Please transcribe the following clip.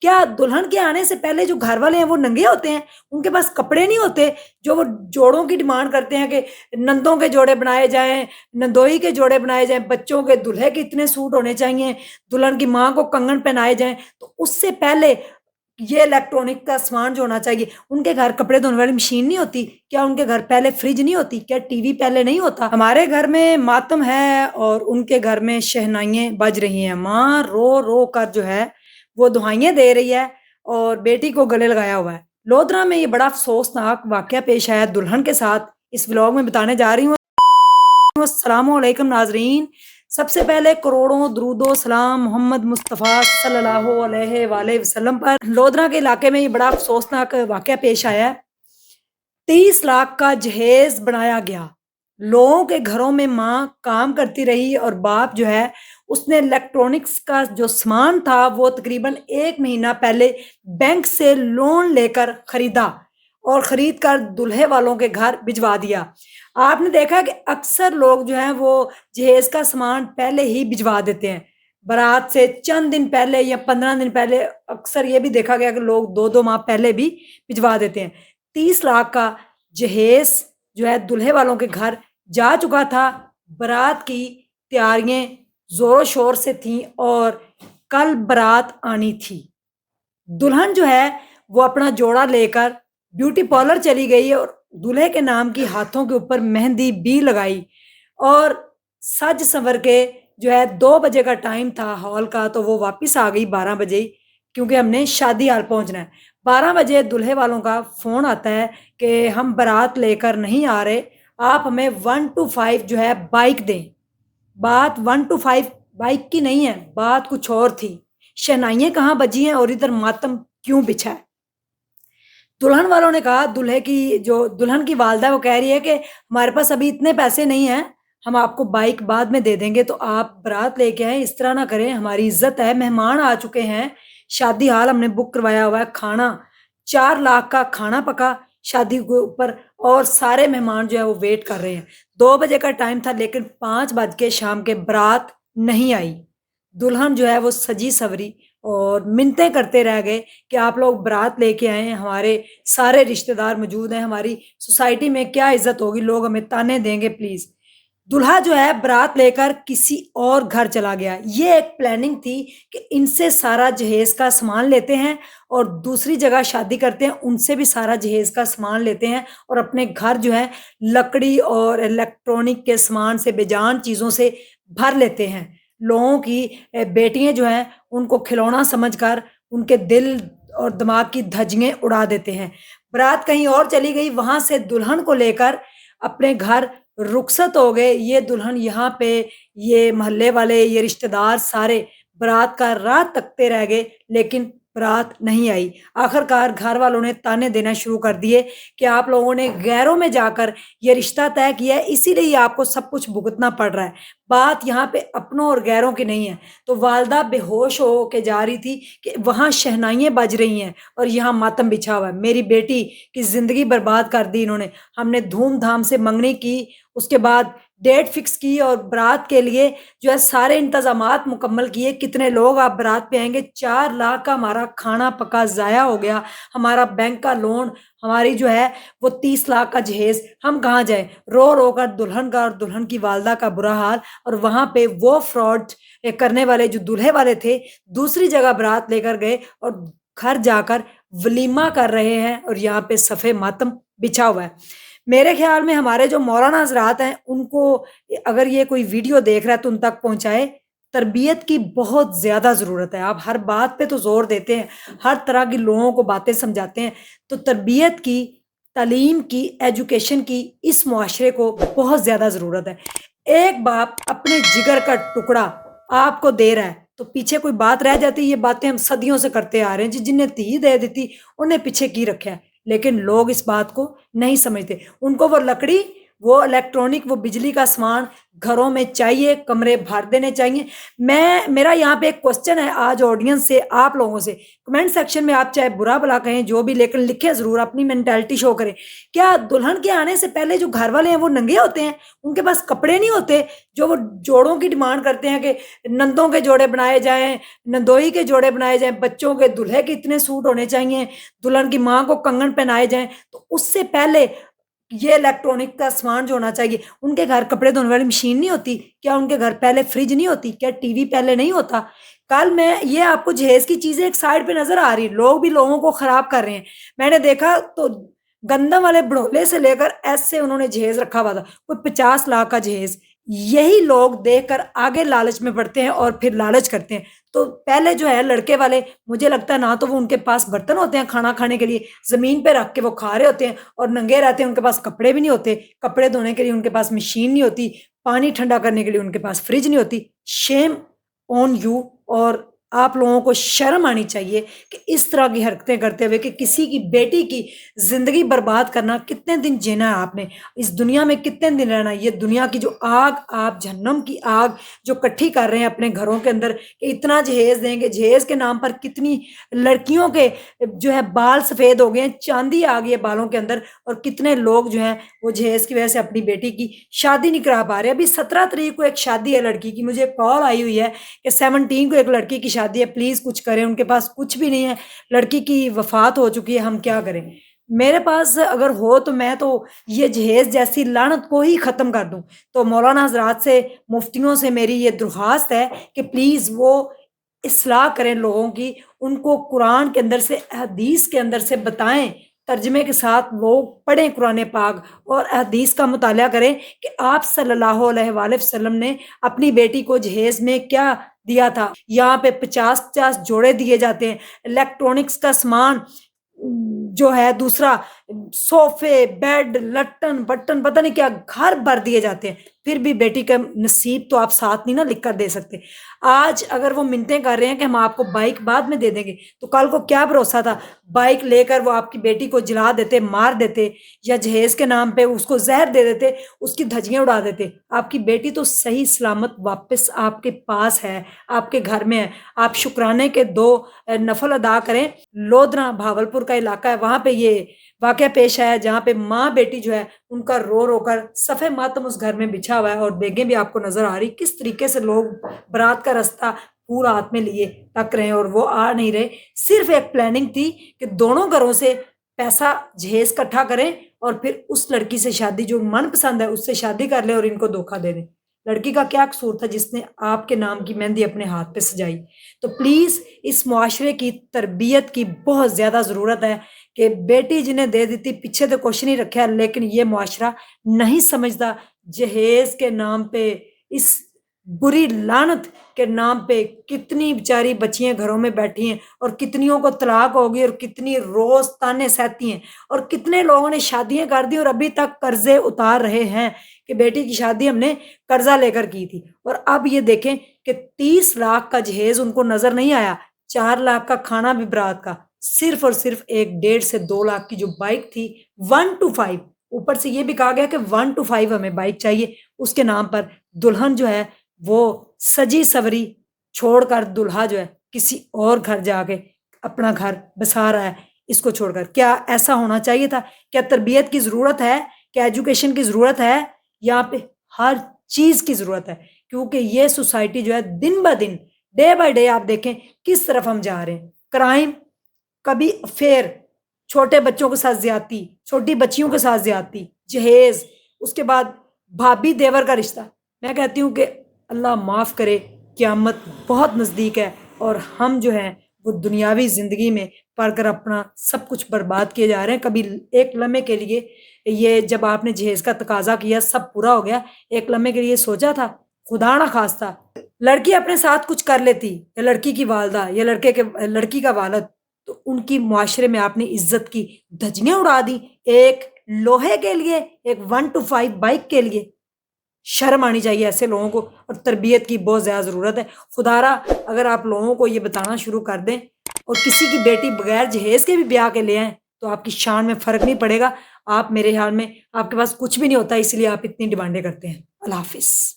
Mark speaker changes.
Speaker 1: کیا دلہن کے آنے سے پہلے جو گھر والے ہیں وہ ننگے ہوتے ہیں؟ ان کے پاس کپڑے نہیں ہوتے جو وہ جوڑوں کی ڈیمانڈ کرتے ہیں کہ نندوں کے جوڑے بنائے جائیں، نندوئی کے جوڑے بنائے جائیں، بچوں کے دلہے کے اتنے سوٹ ہونے چاہیے، دلہن کی ماں کو کنگن پہنائے جائیں، تو اس سے پہلے یہ الیکٹرانک کا سامان جو ہونا چاہیے۔ ان کے گھر کپڑے دھونے والی مشین نہیں ہوتی؟ کیا ان کے گھر پہلے فریج نہیں ہوتی؟ کیا ٹی وی پہلے نہیں ہوتا؟ ہمارے گھر میں ماتم ہے اور ان کے گھر میں شہنائیاں بج رہی ہیں، ماں رو رو کر جو ہے وہ دعائیں دے رہی ہے اور بیٹی کو گلے لگایا ہوا ہے۔ لودھرا میں یہ بڑا افسوسناک واقعہ پیش آیا دلہن کے ساتھ، اس ولاگ میں بتانے جا رہی ہوں۔ السلام علیکم ناظرین، سب سے پہلے کروڑوں درود و سلام محمد مصطفیٰ صلی اللہ علیہ وآلہ وسلم پر۔ لودھرا کے علاقے میں یہ بڑا افسوسناک واقعہ پیش آیا ہے۔ 30 لاکھ کا جہیز بنایا گیا، لوگوں کے گھروں میں ماں کام کرتی رہی اور باپ جو ہے اس نے الیکٹرانکس کا جو سامان تھا وہ تقریباً 1 مہینہ پہلے بینک سے لون لے کر خریدا اور خرید کر دلہے والوں کے گھر بھجوا دیا۔ آپ نے دیکھا کہ اکثر لوگ جو ہیں وہ جہیز کا سامان پہلے ہی بھجوا دیتے ہیں، بارات سے چند دن پہلے یا 15 دن پہلے۔ اکثر یہ بھی دیکھا گیا کہ لوگ 2 ماہ پہلے بھی بھجوا دیتے ہیں۔ 30 لاکھ کا جہیز جو ہے دلہے والوں کے گھر جا چکا تھا، بارات کی تیاریاں زور و شور سے تھیں اور کل بارات آنی تھی۔ دلہن جو ہے وہ اپنا جوڑا لے کر بیوٹی پارلر چلی گئی اور دلہے کے نام کی ہاتھوں کے اوپر مہندی بھی لگائی اور سج سنور کے جو ہے 2 بجے کا ٹائم تھا ہال کا، تو وہ واپس آ گئی 12 بجے، کیونکہ ہم نے شادی ہال پہنچنا ہے۔ 12 بجے دلہے والوں کا فون آتا ہے کہ ہم بارات لے کر نہیں آ رہے، آپ ہمیں 1 to 5 جو ہے بائک دیں۔ بات 1 to 5 بائک کی نہیں ہے، بات کچھ اور تھی۔ شہنائیاں کہاں بجی ہیں اور ادھر ماتم کیوں بچھا ہے؟ دلہن والوں نے کہا، دلہن کی والدہ وہ کہہ رہی ہے کہ ہمارے پاس ابھی اتنے پیسے نہیں ہیں، ہم آپ کو بائک بعد میں دے دیں گے، تو آپ بارات لے کے آئیں، اس طرح نہ کریں، ہماری عزت ہے، مہمان آ چکے ہیں، شادی ہال ہم نے بک کروایا ہوا ہے، کھانا 4 لاکھ کا کھانا پکا شادی کے اوپر اور سارے مہمان جو ہے وہ ویٹ کر رہے ہیں۔ 2 بجے کا ٹائم تھا لیکن 5 بج کے شام کے بارات نہیں آئی۔ دلہن جو ہے وہ سجی سوری اور منتیں کرتے رہ گئے کہ آپ لوگ بارات لے کے آئے ہیں، ہمارے سارے رشتہ دار موجود ہیں، ہماری سوسائٹی میں کیا عزت ہوگی، لوگ ہمیں تانے دیں گے پلیز۔ دلہا جو ہے بارات لے کر کسی اور گھر چلا گیا۔ یہ ایک پلاننگ تھی کہ ان سے سارا جہیز کا سامان لیتے ہیں اور دوسری جگہ شادی کرتے ہیں، ان سے بھی سارا جہیز کا سامان لیتے ہیں اور اپنے گھر جو ہے لکڑی اور الیکٹرانک کے سامان سے، بے جان چیزوں سے بھر لیتے ہیں۔ لوگوں کی بیٹیاں جو ہیں ان کو کھلونا سمجھ کر ان کے دل اور دماغ کی دھجیاں اڑا دیتے ہیں۔ بارات کہیں اور چلی گئی، وہاں سے دلہن کو لے کر اپنے گھر رخصت ہو گئے۔ یہ دلہن یہاں پہ، یہ محلے والے، یہ رشتہ دار سارے بارات کا راہ تکتے رہ گئے لیکن بارات نہیں آئی۔ آخر کار گھر والوں نے تانے دینا شروع کر دیے کہ آپ لوگوں نے غیروں میں جا کر یہ رشتہ طے کیا ہے، اسی لیے آپ کو سب کچھ بھگتنا پڑ رہا ہے، بات یہاں پہ اپنوں اور غیروں کی نہیں ہے۔ تو والدہ بے ہوش ہو کے جا رہی تھی کہ وہاں شہنائیاں بج رہی ہیں اور یہاں ماتم بچھا ہوا ہے، میری بیٹی کی زندگی برباد کر دی انہوں نے۔ ہم نے دھوم دھام سے منگنی کی، اس کے بعد ڈیٹ فکس کی اور بارات کے لیے جو ہے سارے انتظامات مکمل کیے۔ کتنے لوگ آپ بارات پہ آئیں گے، 4 لاکھ کا ہمارا کھانا پکا ضائع ہو گیا، ہمارا بینک کا لون، ہماری جو ہے وہ 30 لاکھ کا جہیز، ہم کہاں جائیں؟ رو رو کر دلہن کا اور دلہن کی والدہ کا برا حال۔ اور وہاں پہ وہ فراڈ کرنے والے جو دلہے والے تھے دوسری جگہ بارات لے کر گئے اور گھر جا کر ولیمہ کر رہے ہیں اور یہاں پہ صفے ماتم بچھا ہوا ہے۔ میرے خیال میں ہمارے جو مولانا حضرات ہیں ان کو اگر یہ کوئی ویڈیو دیکھ رہا ہے تو ان تک پہنچائے، تربیت کی بہت زیادہ ضرورت ہے۔ آپ ہر بات پہ تو زور دیتے ہیں، ہر طرح کی لوگوں کو باتیں سمجھاتے ہیں، تو تربیت کی، تعلیم کی، ایجوکیشن کی اس معاشرے کو بہت زیادہ ضرورت ہے۔ ایک باپ اپنے جگر کا ٹکڑا آپ کو دے رہا ہے تو پیچھے کوئی بات رہ جاتی ہے۔ یہ باتیں ہم صدیوں سے کرتے آ رہے ہیں، جن نے تھی دے دیتی انہیں پیچھے کی رکھا ہے، لیکن لوگ اس بات کو نہیں سمجھتے۔ ان کو وہ لکڑی، وہ الیکٹرانک وہ بجلی کا سامان گھروں میں چاہیے، کمرے بھر دینے چاہیے۔ میرا یہاں پہ ایک کوشچن ہے آج آڈینس سے، آپ لوگوں سے، کمنٹ سیکشن میں آپ چاہے برا بلا کہیں جو بھی، لیکن لکھیں ضرور، اپنی مینٹیلٹی شو کریں۔ کیا دلہن کے آنے سے پہلے جو گھر والے ہیں وہ ننگے ہوتے ہیں؟ ان کے پاس کپڑے نہیں ہوتے؟ جو وہ جوڑوں کی ڈیمانڈ کرتے ہیں کہ نندوں کے جوڑے بنائے جائیں، نندوئی کے جوڑے بنائے جائیں، بچوں کے دلہے کے اتنے سوٹ ہونے چاہیے، دلہن کی ماں کو کنگن پہنائے جائیں، تو اس سے پہلے یہ الیکٹرانک کا سامان جو ہونا چاہیے۔ ان کے گھر کپڑے دھونے والی مشین نہیں ہوتی؟ کیا ان کے گھر پہلے فریج نہیں ہوتی؟ کیا ٹی وی پہلے نہیں ہوتا؟ کل میں یہ آپ کو جہیز کی چیزیں ایک سائڈ پہ نظر آ رہی، لوگ بھی لوگوں کو خراب کر رہے ہیں۔ میں نے دیکھا تو گندم والے بڑھولے سے لے کر ایسے انہوں نے جہیز رکھا ہوا تھا، کوئی 50 لاکھ کا جہیز۔ یہی لوگ دیکھ کر آگے لالچ میں پڑتے ہیں اور پھر لالچ کرتے ہیں۔ تو پہلے جو ہے لڑکے والے، مجھے لگتا ہے نہ تو وہ ان کے پاس برتن ہوتے ہیں کھانا کھانے کے لیے، زمین پہ رکھ کے وہ کھا رہے ہوتے ہیں اور ننگے رہتے ہیں، ان کے پاس کپڑے بھی نہیں ہوتے، کپڑے دھونے کے لیے ان کے پاس مشین نہیں ہوتی، پانی ٹھنڈا کرنے کے لیے ان کے پاس فریج نہیں ہوتی۔ شیم آن یو، اور آپ لوگوں کو شرم آنی چاہیے کہ اس طرح کی حرکتیں کرتے ہوئے کہ کسی کی بیٹی کی زندگی برباد کرنا۔ کتنے دن جینا ہے آپ نے اس دنیا میں، کتنے دن رہنا ہے؟ یہ دنیا کی جو آگ، آپ جہنم کی آگ جو کٹھی کر رہے ہیں اپنے گھروں کے اندر کہ اتنا جہیز دیں گے، جہیز کے نام پر کتنی لڑکیوں کے جو ہے بال سفید ہو گئے ہیں، چاندی آ گئی ہے بالوں کے اندر، اور کتنے لوگ جو ہیں وہ جہیز کی وجہ سے اپنی بیٹی کی شادی نہیں کرا پا رہے۔ ابھی 17 تاریخ کو ایک شادی ہے لڑکی کی، مجھے کال آئی ہوئی ہے کہ 17 کو ایک لڑکی کی شادی ہے، پلیز کچھ کریں، ان کے پاس کچھ بھی نہیں ہے، لڑکی کی وفات ہو چکی ہے، ہم کیا کریں؟ میرے پاس اگر ہو تو میں تو یہ جہیز جیسی لعنت کو ہی ختم کر دوں۔ تو مولانا حضرات سے، مفتیوں سے میری یہ درخواست ہے کہ پلیز وہ اصلاح کریں لوگوں کی، ان کو قرآن کے اندر سے، حدیث کے اندر سے بتائیں، ترجمے کے ساتھ لوگ پڑھیں قرآن پاک اور حدیث کا مطالعہ کریں کہ آپ صلی اللہ علیہ وآلہ وسلم نے اپنی بیٹی کو جہیز میں کیا دیا تھا۔ یہاں پہ 50 جوڑے دیے جاتے ہیں، الیکٹرانکس کا سامان جو ہے، دوسرا صوفے، بیڈ، لٹن بٹن، پتہ نہیں کیا گھر بھر دیے جاتے ہیں، پھر بھی بیٹی کا نصیب تو آپ ساتھ نہیں نا لکھ کر دے سکتے۔ آج اگر وہ منتیں کر رہے ہیں کہ ہم آپ کو بائک بعد میں دے دیں گے، تو کل کو کیا بھروسہ تھا بائک لے کر وہ آپ کی بیٹی کو جلا دیتے، مار دیتے، یا جہیز کے نام پہ اس کو زہر دے دیتے، اس کی دھجیاں اڑا دیتے۔ آپ کی بیٹی تو صحیح سلامت واپس آپ کے پاس ہے، آپ کے گھر میں ہے۔ آپ شکرانے کے 2 نفل ادا کریں۔ لودھنا بھاولپور کا علاقہ ہے، وہاں پہ یہ واقعہ پیش آیا جہاں پہ ماں بیٹی جو ہے ان کا رو رو کر صفے ماتم اس گھر میں بچھا ہوا ہے، اور بیگیں بھی آپ کو نظر آ رہی کس طریقے سے لوگ برات کا رستہ پورا ہاتھ میں لیے تک رہے ہیں، اور وہ آ نہیں رہے۔ صرف ایک پلاننگ تھی کہ دونوں گھروں سے پیسہ جہیز اکٹھا کریں اور پھر اس لڑکی سے شادی جو من پسند ہے اس سے شادی کر لیں اور ان کو دھوکہ دے دیں۔ لڑکی کا کیا قصور تھا جس نے آپ کے نام کی مہندی اپنے ہاتھ پہ سجائی؟ تو پلیز اس معاشرے کی تربیت کی بہت زیادہ ضرورت ہے کہ بیٹی جنہیں دے دیتی پیچھے تو کچھ نہیں رکھا، لیکن یہ معاشرہ نہیں سمجھتا۔ جہیز کے نام پہ، اس بری لعنت کے نام پہ کتنی بیچاری بچیاں گھروں میں بیٹھی ہیں، اور کتنیوں کو طلاق ہو گئی، اور کتنی روز تانے سہتی ہیں، اور کتنے لوگوں نے شادیاں کر دی اور ابھی تک قرضے اتار رہے ہیں کہ بیٹی کی شادی ہم نے قرضہ لے کر کی تھی، اور اب یہ دیکھیں کہ 30 لاکھ کا جہیز ان کو نظر نہیں آیا، 4 لاکھ کا کھانا بھی برات کا، صرف اور صرف 1 سے 2 لاکھ کی جو بائک تھی 1 to 5، اوپر سے یہ بھی کہا گیا کہ 1 to 5 ہمیں بائک چاہیے، اس کے نام پر دلہن جو ہے وہ سجی سوری چھوڑ کر، دلہا جو ہے کسی اور گھر جا کے اپنا گھر بسا رہا ہے اس کو چھوڑ کر۔ کیا ایسا ہونا چاہیے تھا؟ کیا تربیت کی ضرورت ہے؟ کیا ایجوکیشن کی ضرورت ہے؟ یہاں پہ ہر چیز کی ضرورت ہے، کیونکہ یہ سوسائٹی جو ہے دن بہ دن، ڈے بائی ڈے، آپ دیکھیں کس طرف ہم جا رہے ہیں۔ کرائم، کبھی افیئر، چھوٹے بچوں کے ساتھ زیادتی، چھوٹی بچیوں کے ساتھ زیادتی، جہیز، اس کے بعد بھابھی دیور کا رشتہ۔ میں کہتی ہوں کہ اللہ معاف کرے، قیامت بہت نزدیک ہے، اور ہم جو ہیں وہ دنیاوی زندگی میں پڑھ کر اپنا سب کچھ برباد کیے جا رہے ہیں۔ کبھی ایک لمحے کے لیے یہ جب آپ نے جہیز کا تقاضا کیا، سب پورا ہو گیا، ایک لمحے کے لیے سوچا تھا؟ خدا نہ خواستہ لڑکی اپنے ساتھ کچھ کر لیتی، یا لڑکی کی والدہ، یا لڑکی کا والد، تو ان کی معاشرے میں آپ نے عزت کی دھجیاں اڑا دی، ایک لوہے کے لیے، ایک 1 to 5 بائک کے لیے۔ شرم آنی چاہیے ایسے لوگوں کو، اور تربیت کی بہت زیادہ ضرورت ہے۔ خدا را اگر آپ لوگوں کو یہ بتانا شروع کر دیں اور کسی کی بیٹی بغیر جہیز کے بھی بیاہ کے لے آئیں تو آپ کی شان میں فرق نہیں پڑے گا۔ آپ میرے خیال میں آپ کے پاس کچھ بھی نہیں ہوتا، اس لیے آپ اتنی ڈیمانڈیں کرتے ہیں۔ اللہ حافظ۔